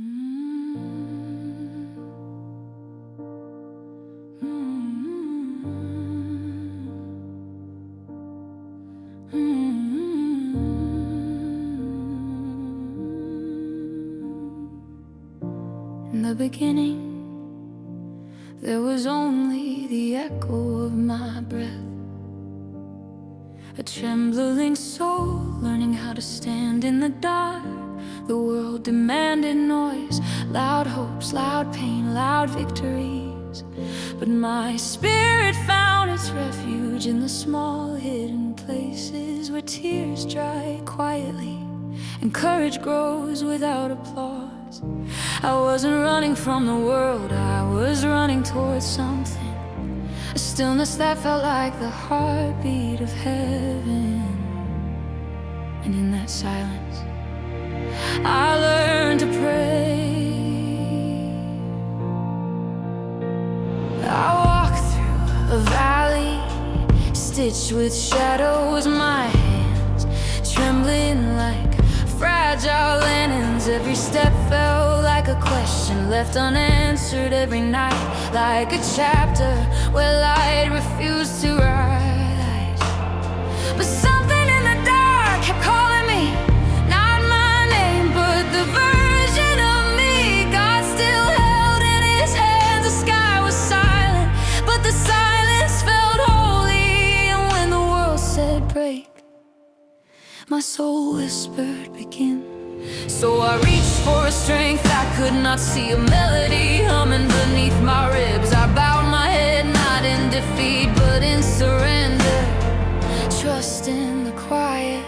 In the beginning, there was only the echo of my breath, a trembling soul learning how to stand in the dark. The world demanded noise, loud hopes, loud pain, loud victories. But my spirit found its refuge in the small hidden places where tears dry quietly and courage grows without applause. I wasn't running from the world, I was running towards something, a stillness that felt like the heartbeat of heaven. And in that silence, I learned to pray. I walked through a valley stitched with shadows, my hands trembling like fragile lanterns. Every step felt like a question left unanswered every night, like a chapter where light refused to rise. But something in the dark kept calling me, not my name, but the version of me God still held in his hands. The sky was silent, but the silence felt holy. And when the world said break, my soul whispered begin. So I reached for a strength I could not see, a melody humming beneath my ribs. I bowed my head, not in defeat, but in surrender, trusting the quiet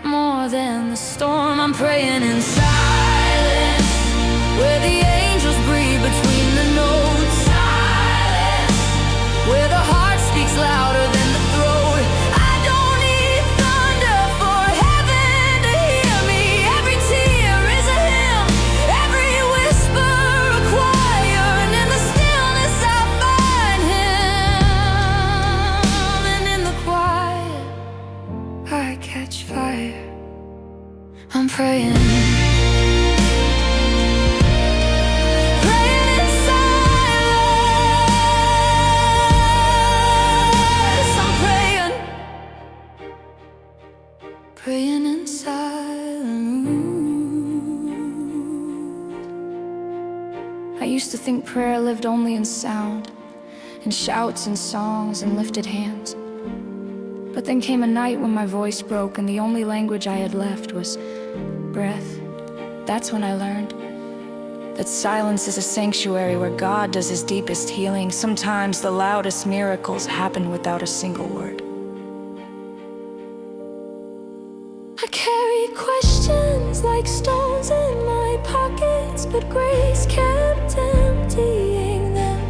more than the storm. I'm praying in silence, where the angels breathe between the notes. Silence, where the heart speaks louder than the throat. I don't need thunder for heaven to hear me. Every tear is a hymn, every whisper a choir, and in the stillness I find him. And in the quiet I catch fire. I'm praying. Praying in silence. I'm praying. Praying in silence. I used to think prayer lived only in sound, in shouts and songs and lifted hands. But then came a night when my voice broke and the only language I had left was breath. That's when I learned that silence is a sanctuary where God does his deepest healing. Sometimes the loudest miracles happen without a single word. I carried questions like stones in my pockets, but grace kept emptying them.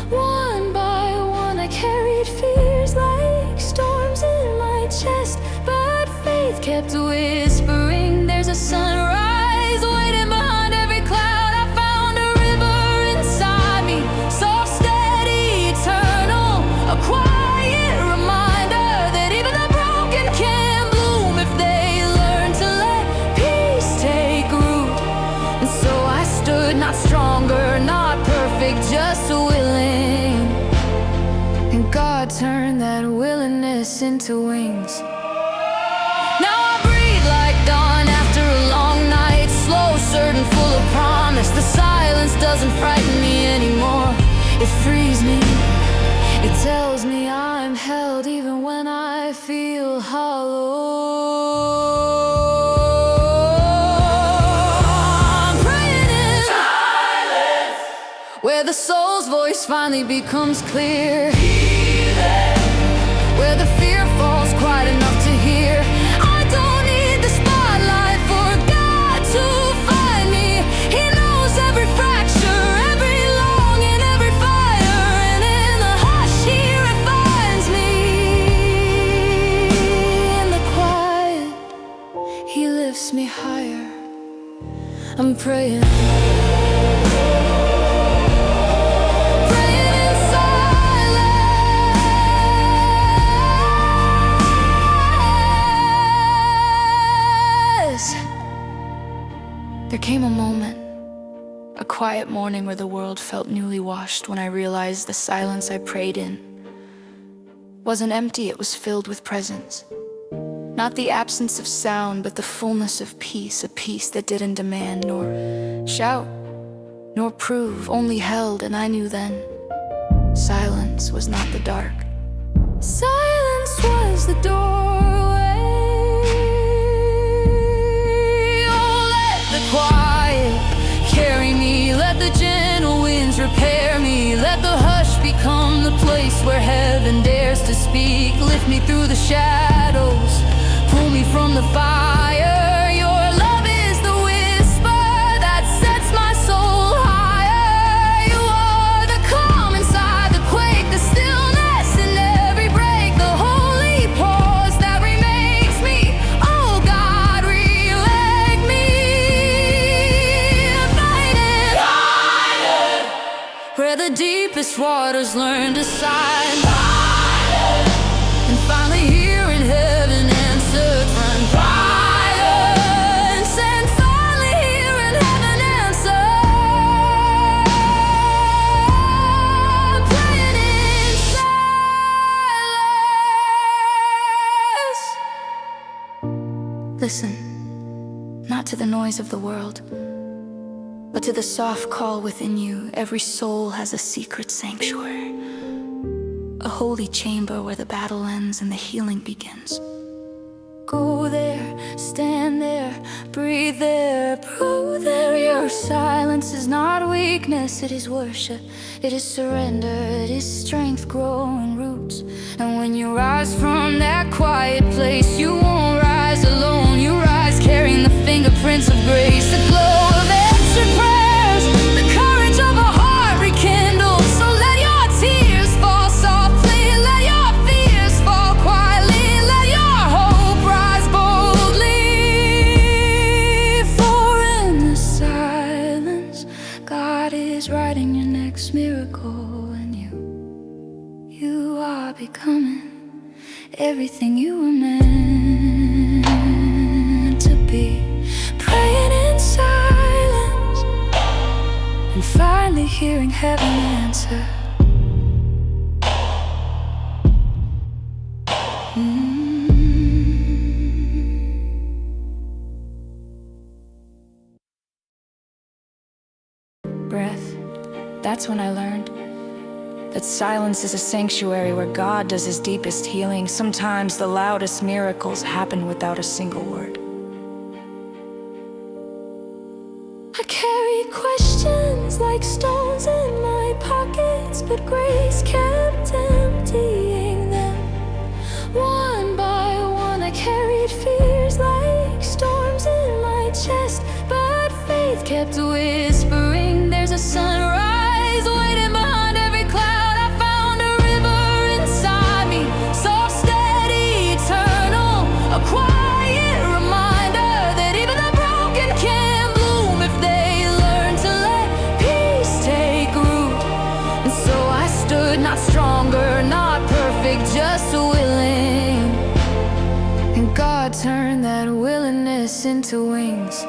One by one I carried fears like storms in my chest, but faith kept whispering, there's a sunrise waiting behind every cloud. I found a river inside me, soft, steady, eternal, a quiet reminder that even the broken can bloom if they learn to let peace take root. And so I stood, not stronger, not perfect, just willing. And God turned that willingness into wings. Now I breathe like dawn after a long night, slow, certain, full of promise. The silence doesn't frighten me anymore. It frees me. It tells me I'm held even when I feel hollow. I'm praying in silence, where the soul's voice finally becomes clear. Where the fear falls quiet enough to hear. I don't need the spotlight for God to find me. He knows every fracture, every longing, every fire, and in the hush he refines me. In the quiet he lifts me higher. I'm praying. There came a moment A quiet morning where the world felt newly washed, when I realized the silence I prayed in wasn't empty, it was filled with presence. Not the absence of sound, but the fullness of peace, a peace that didn't demand nor shout, nor prove, only held. And I knew then, silence was not the dark. Silence was the doorway. Oh, let the quiet carry me, let the gentle winds repair me, let the hush become the place where heaven dares to speak. Lift me through the shadows, pull me from the fire. Your love is the whisper that sets my soul higher. You are the calm inside the quake, the stillness in every break, the holy pause that remakes me. Oh God, re-elect me. Guided where the deepest waters learn to sigh. And finally hearing heaven answer violence. And finally hearing heaven answer, praying in silence. Listen, not to the noise of the world, but to the soft call within you. Every soul has a secret sanctuary, a holy chamber where the battle ends and the healing begins. Go there, stand there, breathe there, brew there. Your silence is not weakness, it is worship, it is surrender, it is strength growing roots. And when you rise from that quiet place, you won't rise alone. You rise carrying the fingerprints of grace, the glow of answered prayers, the courage of a heart rekindled. So let your tears fall softly, let your fears fall quietly, let your hope rise boldly. For in the silence, God is writing your next miracle. And you are becoming everything you were meant to be. Praying in silence and finally hearing heaven answer. Breath. That's when I learned that silence is a sanctuary where God does his deepest healing. Sometimes the loudest miracles happen without a single word. I carried questions like stones in my pockets, but grace kept emptying them. One by one I carried fears like storms in my chest, but faith kept whispering, there's a sunrise waiting behind every cloud. I found a river inside me, so steady, eternal, a quiet reminder that even the broken can bloom if they learn to let peace take root. And so I stood, not stronger, not perfect, just willing. And God turned that willingness into wings.